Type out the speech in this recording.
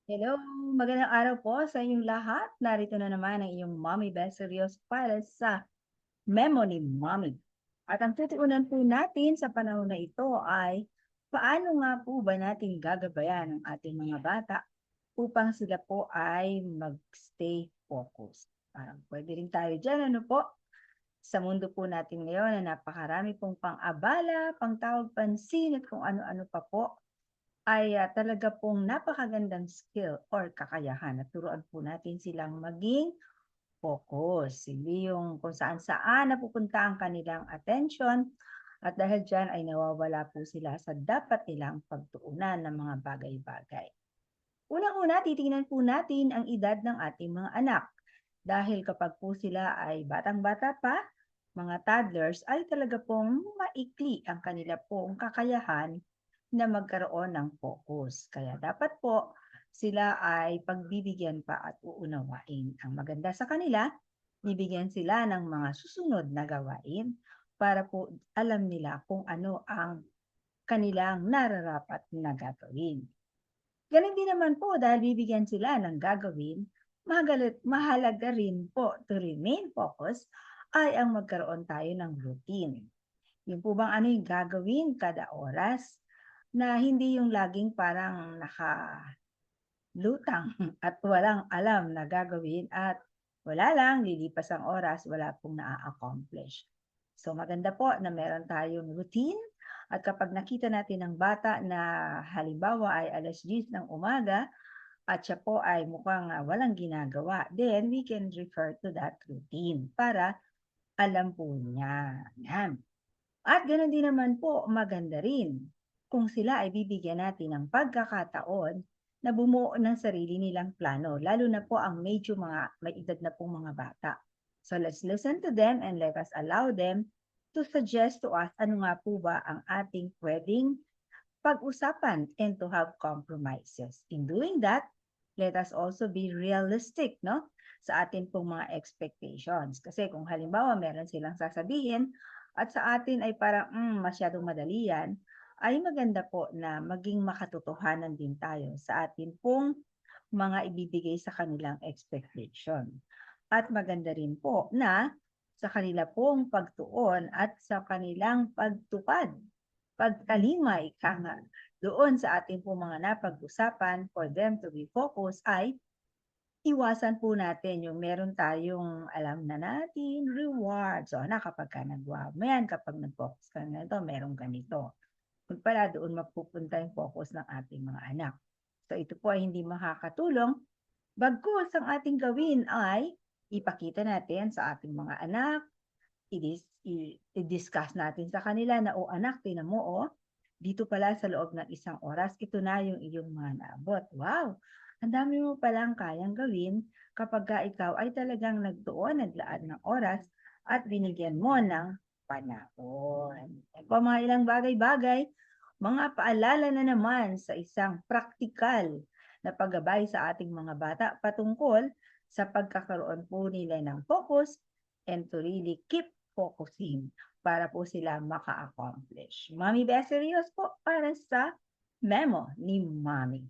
Hello, magandang araw po sa inyong lahat. Narito na naman ang iyong Mommy Best Serious para sa Memo ni Mommy. At ang tutuunan po natin sa panahon na ito ay paano nga po ba natin gagabayan ang ating mga bata upang sila po ay mag-stay focused. Parang pwede rin tayo dyan, ano po? Sa mundo po natin ngayon na napakarami pong pang-abala, pang-tawag pansin at kung ano-ano pa po ay talaga pong napakagandang skill or kakayahan na turuan po natin silang maging focus. Hindi yung kung saan-saan napupunta ang kanilang attention at dahil diyan ay nawawala po sila sa dapat nilang pagtuunan ng mga bagay-bagay. Unang-una, titingnan po natin ang edad ng ating mga anak. Dahil kapag po sila ay batang-bata pa, mga toddlers, ay talaga pong maikli ang kanila pong kakayahan na magkaroon ng focus. Kaya dapat po sila ay pagbibigyan pa at uunawain. Ang maganda sa kanila, bibigyan sila ng mga susunod na gawain para po alam nila kung ano ang kanilang nararapat na gagawin. Gano'n din naman po dahil bibigyan sila ng gagawin, mahalaga rin po to remain focused ay ang magkaroon tayo ng routine. Yung po bang ano yung gagawin kada oras na hindi yung laging parang nakalutang at walang alam na gagawin at wala lang, lilipas ang oras, wala pong naa-accomplish. So maganda po na meron tayong routine at kapag nakita natin ng bata na halimbawa ay 10:00 ng umaga at siya po ay mukhang walang ginagawa, then we can refer to that routine para alam po niya. Yan. At gano'n din naman po, maganda rin kung sila ay bibigyan natin ng pagkakataon na bumuo ng sarili nilang plano, lalo na po ang medyo mga may edad na pong mga bata. So let's listen to them and let us allow them to suggest to us ano nga po ba ang ating pwedeng pag-usapan and to have compromises. In doing that, let us also be realistic, no? Sa atin pong mga expectations. Kasi kung halimbawa meron silang sasabihin at sa atin ay parang masyadong madali yan, ay maganda po na maging makatotohanan din tayo sa atin pong mga ibibigay sa kanilang expectation. At maganda rin po na sa kanila pong pagtuon at sa kanilang pagtupad, pagkalima, ika nga, doon sa ating pong mga napag-usapan for them to be focused ay iwasan po natin yung meron tayong alam na natin reward. So, anak, kapag ka nagawa mo yan, kapag nag-focus ka na ito, meron ganito. Kung pala doon mapupunta yung focus ng ating mga anak. So, ito po ay hindi makakatulong. Bagkus ang ating gawin ay ipakita natin sa ating mga anak, i-discuss natin sa kanila na, "O anak, tingnan mo oh, dito pala sa loob ng isang oras, ito na yung iyong mga naabot. Wow! Ang dami mo palang kayang gawin kapagka ikaw ay talagang nagtuon, naglaan ng oras at binigyan mo ng panahon." Yan po mga ilang bagay-bagay, mga paalala na naman sa isang praktikal na paggabay sa ating mga bata patungkol sa pagkakaroon po nila ng focus and to really keep focusing para po sila maka-accomplish. Mommy Beserios po para sa Memo ni Mommy.